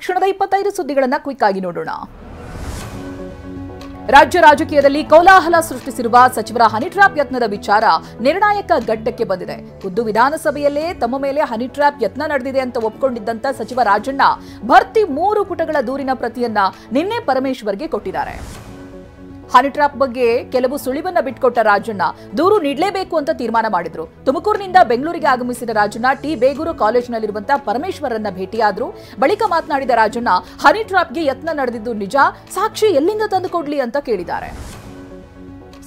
ಕ್ಷಣದ 25 ಸುದ್ದಿಗಳನ್ನು ಕ್ವಿಕ್ ಆಗಿ ನೋಡೋಣ. ರಾಜ್ಯ ರಾಜಕೀಯದಲ್ಲಿ ಕೋಲಾಹಲ ಸೃಷ್ಟಿಸಿರುವ ಸಚಿವರ ಹನಿ ಟ್ರ್ಯಾಪ್ ಯತ್ನದ ವಿಚಾರ ನಿರ್ಣಾಯಕ ಘಟ್ಟಕ್ಕೆ ಬಂದಿದೆ. ಖುದ್ದು ವಿಧಾನಸಭೆಯಲ್ಲೇ ತಮ್ಮ ಮೇಲೆ ಹನಿ ಟ್ರ್ಯಾಪ್ ಯತ್ನ ನಡೆದಿದೆ ಅಂತ ಒಪ್ಪಿಕೊಂಡಿದ್ದಂತ ಸಚಿವ ರಾಜಣ್ಣ ಭರ್ತಿ 3 ಪುಟಗಳ ದೂರಿನ ಪ್ರತಿಯನ್ನ ನಿನ್ನೆ ಪರಮೇಶ್ವರ್ಗೆ ಕೊಟ್ಟಿದ್ದಾರೆ. ಹನಿ ಟ್ರ್ಯಾಪ್ ಬಗ್ಗೆ ಕೆಲವು ಸುಳಿವನ್ನ ಬಿಟ್ಕೊಟ್ಟ ರಾಜಣ್ಣ ದೂರು ನೀಡಲೇಬೇಕು ಅಂತ ತೀರ್ಮಾನ ಮಾಡಿದ್ರು. ತುಮಕೂರಿನಿಂದ ಬೆಂಗಳೂರಿಗೆ ಆಗಮಿಸಿದ ರಾಜಣ್ಣ ಟಿ ಬೇಗೂರು ಕಾಲೇಜಿನಲ್ಲಿರುವಂತಹ ಪರಮೇಶ್ವರನ್ನ ಭೇಟಿಯಾದ್ರು. ಬಳಿಕ ಮಾತನಾಡಿದ ರಾಜಣ್ಣ ಹನಿ ಟ್ರ್ಯಾಪ್ಗೆ ಯತ್ನ ನಡೆದಿದ್ದು ನಿಜ, ಸಾಕ್ಷಿ ಎಲ್ಲಿಂದ ತಂದುಕೊಡ್ಲಿ ಅಂತ ಕೇಳಿದ್ದಾರೆ.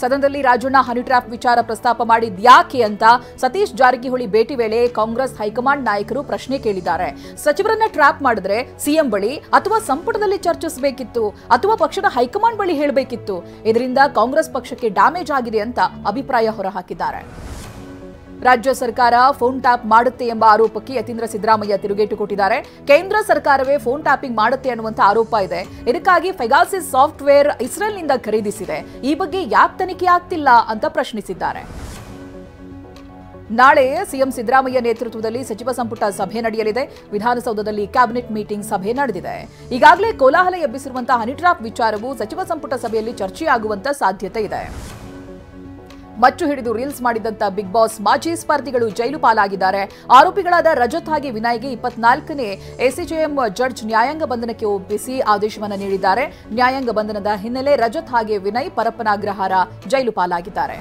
ಸದನದಲ್ಲಿ ರಾಜಣ್ಣ ಹನಿ ಟ್ರ್ಯಾಪ್ ವಿಚಾರ ಪ್ರಸ್ತಾಪ ಮಾಡಿದ್ಯಾಕೆ ಅಂತ ಸತೀಶ್ ಜಾರಕಿಹೊಳಿ ಭೇಟಿ ವೇಳೆ ಕಾಂಗ್ರೆಸ್ ಹೈಕಮಾಂಡ್ ನಾಯಕರು ಪ್ರಶ್ನೆ ಕೇಳಿದ್ದಾರೆ. ಸಚಿವರನ್ನ ಟ್ರ್ಯಾಪ್ ಮಾಡಿದ್ರೆ ಸಿಎಂ ಬಳಿ ಅಥವಾ ಸಂಪುಟದಲ್ಲಿ ಚರ್ಚಿಸಬೇಕಿತ್ತು ಅಥವಾ ಪಕ್ಷದ ಹೈಕಮಾಂಡ್ ಬಳಿ ಹೇಳಬೇಕಿತ್ತು. ಇದರಿಂದ ಕಾಂಗ್ರೆಸ್ ಪಕ್ಷಕ್ಕೆ ಡ್ಯಾಮೇಜ್ ಆಗಿದೆ ಅಂತ ಅಭಿಪ್ರಾಯ ಹೊರಹಾಕಿದ್ದಾರೆ. ರಾಜ್ಯ ಸರ್ಕಾರ ಫೋನ್ ಟ್ಯಾಪ್ ಮಾಡುತ್ತೆ ಎಂಬ ಆರೋಪಕ್ಕೆ ಯತೀಂದ್ರ ಸಿದ್ದರಾಮಯ್ಯ ತಿರುಗೇಟು ಕೊಟ್ಟಿದ್ದಾರೆ. ಕೇಂದ್ರ ಸರ್ಕಾರವೇ ಫೋನ್ ಟ್ಯಾಪಿಂಗ್ ಮಾಡುತ್ತೆ ಅನ್ನುವಂತ ಆರೋಪ ಇದೆ. ಇದಕ್ಕಾಗಿ ಪೆಗಾಸಿಸ್ ಸಾಫ್ಟ್ವೇರ್ ಇಸ್ರೇಲ್ನಿಂದ ಖರೀದಿಸಿದೆ. ಈ ಬಗ್ಗೆ ಯಾಕೆ ತನಿಖೆ ಆಗ್ತಿಲ್ಲ ಅಂತ ಪ್ರಶ್ನಿಸಿದ್ದಾರೆ. ನಾಳೆ ಸಿಎಂ ಸಿದ್ದರಾಮಯ್ಯ ನೇತೃತ್ವದಲ್ಲಿ ಸಚಿವ ಸಂಪುಟ ಸಭೆ ನಡೆಯಲಿದೆ. ವಿಧಾನಸೌಧದಲ್ಲಿ ಕ್ಯಾಬಿನೆಟ್ ಮೀಟಿಂಗ್ ಸಭೆ ನಡೆದಿದೆ. ಈಗಾಗಲೇ ಕೋಲಾಹಲ ಎಬ್ಬಿಸಿರುವಂತಹ ಹನಿ ಟ್ರ್ಯಾಪ್ ವಿಚಾರವು ಸಚಿವ ಸಂಪುಟ ಸಭೆಯಲ್ಲಿ ಚರ್ಚೆಯಾಗುವಂತ ಸಾಧ್ಯತೆ ಇದೆ. ಮಚ್ಚು ಹಿಡಿದು ರೀಲ್ಸ್ ಮಾಡಿದಂತ ಬಿಗ್ ಬಾಸ್ ಮಾಜಿ ಸ್ಪರ್ಧಿಗಳು ಜೈಲು ಪಾಲಾಗಿದ್ದಾರೆ. ಆರೋಪಿಗಳಾದ ರಜತ್ ಹಾಗೆ ವಿನಯ್ಗೆ 24ನೇ ಎಸಿಜೆಎಂ ಜಡ್ಜ್ ನ್ಯಾಯಾಂಗ ಬಂಧನಕ್ಕೆ ಒಪ್ಪಿಸಿ ಆದೇಶವನ್ನು ನೀಡಿದ್ದಾರೆ. ನ್ಯಾಯಾಂಗ ಬಂಧನದ ಹಿನ್ನೆಲೆ ರಜತ್ ಹಾಗೆ ವಿನಯ್ ಪರಪ್ಪನ ಅಗ್ರಹಾರ ಜೈಲು ಪಾಲಾಗಿದ್ದಾರೆ.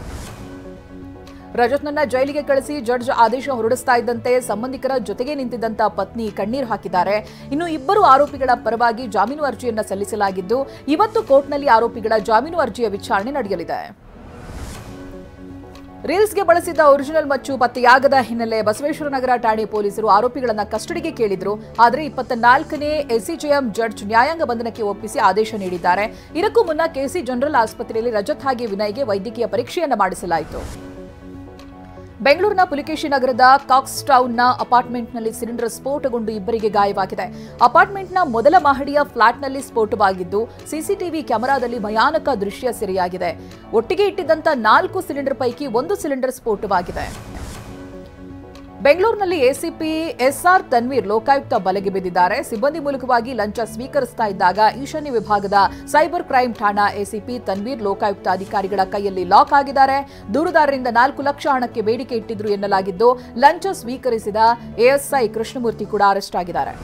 ರಜತ್ನನ್ನ ಜೈಲಿಗೆ ಕಳಿಸಿ ಜಡ್ಜ್ ಆದೇಶ ಹೊರಡಿಸ್ತಾ ಇದ್ದಂತೆ ಸಂಬಂಧಿಕರ ಜೊತೆಗೆ ನಿಂತಿದ್ದಂತ ಪತ್ನಿ ಕಣ್ಣೀರು ಹಾಕಿದ್ದಾರೆ. ಇನ್ನು ಇಬ್ಬರು ಆರೋಪಿಗಳ ಪರವಾಗಿ ಜಾಮೀನು ಅರ್ಜಿಯನ್ನ ಸಲ್ಲಿಸಲಾಗಿದ್ದು ಇವತ್ತು ಕೋರ್ಟ್ನಲ್ಲಿ ಆರೋಪಿಗಳ ಜಾಮೀನು ಅರ್ಜಿಯ ವಿಚಾರಣೆ ನಡೆಯಲಿದೆ. ರೀಲ್ಸ್ಗೆ ಬಳಸಿದ್ದ ಒರಿಜಿನಲ್ ಮಚ್ಚು ಪತ್ತೆಯಾಗದ ಹಿನ್ನೆಲೆ ಬಸವೇಶ್ವರನಗರ ಠಾಣೆ ಪೊಲೀಸರು ಆರೋಪಿಗಳನ್ನ ಕಸ್ಟಡಿಗೆ ಕೇಳಿದ್ರು. ಆದರೆ 24ನೇ ಎಸಿಜೆಎಂ ಜಡ್ಜ್ ನ್ಯಾಯಾಂಗ ಬಂಧನಕ್ಕೆ ಒಪ್ಪಿಸಿ ಆದೇಶ ನೀಡಿದ್ದಾರೆ. ಇದಕ್ಕೂ ಮುನ್ನ ಕೆಸಿ ಜನರಲ್ ಆಸ್ಪತ್ರೆಯಲ್ಲಿ ರಜತ್ ಹಾಗೆ ವಿನಯ್ಗೆ ವೈದ್ಯಕೀಯ ಪರೀಕ್ಷೆಯನ್ನು ಮಾಡಿಸಲಾಯಿತು. ಬೆಂಗಳೂರಿನ ಪುಲಿಕೇಶಿ ನಗರದ ಕಾಕ್ಸ್ ಟೌನ್ನ ಅಪಾರ್ಟ್ಮೆಂಟ್ನಲ್ಲಿ ಸಿಲಿಂಡರ್ ಸ್ಫೋಟಗೊಂಡು ಇಬ್ಬರಿಗೆ ಗಾಯವಾಗಿದೆ. ಅಪಾರ್ಟ್ಮೆಂಟ್ನ ಮೊದಲ ಮಹಡಿಯ ಫ್ಲಾಟ್ನಲ್ಲಿ ಸ್ಫೋಟವಾಗಿದ್ದು ಸಿಸಿಟಿವಿ ಕ್ಯಾಮೆರಾದಲ್ಲಿ ಭಯಾನಕ ದೃಶ್ಯ ಸೆರೆಯಾಗಿದೆ. ಒಟ್ಟಿಗೆ ಇಟ್ಟಿದ್ದಂತ 4 ಸಿಲಿಂಡರ್ ಪೈಕಿ 1 ಸಿಲಿಂಡರ್ ಸ್ಫೋಟವಾಗಿದೆ. ಬೆಂಗಳೂರಿನಲ್ಲಿ ಎಸಿಪಿ ಎಸ್ಆರ್ ತನ್ವೀರ್ ಲೋಕಾಯುಕ್ತ ಬಲೆಗೆ ಬಿದ್ದಿದ್ದಾರೆ. ಸಿಬ್ಬಂದಿ ಮೂಲಕವಾಗಿ ಲಂಚ ಸ್ವೀಕರಿಸ್ತಾ ಇದ್ದಾಗ ಈಶಾನ್ಯ ವಿಭಾಗದ ಸೈಬರ್ ಕ್ರೈಂ ಠಾಣಾ ಎಸಿಪಿ ತನ್ವೀರ್ ಲೋಕಾಯುಕ್ತ ಅಧಿಕಾರಿಗಳ ಕೈಯಲ್ಲಿ ಲಾಕ್ ಆಗಿದ್ದಾರೆ. ದೂರುದಾರರಿಂದ 4 ಲಕ್ಷ ಹಣಕ್ಕೆ ಬೇಡಿಕೆ ಇಟ್ಟಿದ್ರು ಎನ್ನಲಾಗಿದ್ದು ಲಂಚ ಸ್ವೀಕರಿಸಿದ ಎಎಸ್ಐ ಕೃಷ್ಣಮೂರ್ತಿ ಕೂಡ ಅರೆಸ್ಟ್ ಆಗಿದ್ದಾರೆ.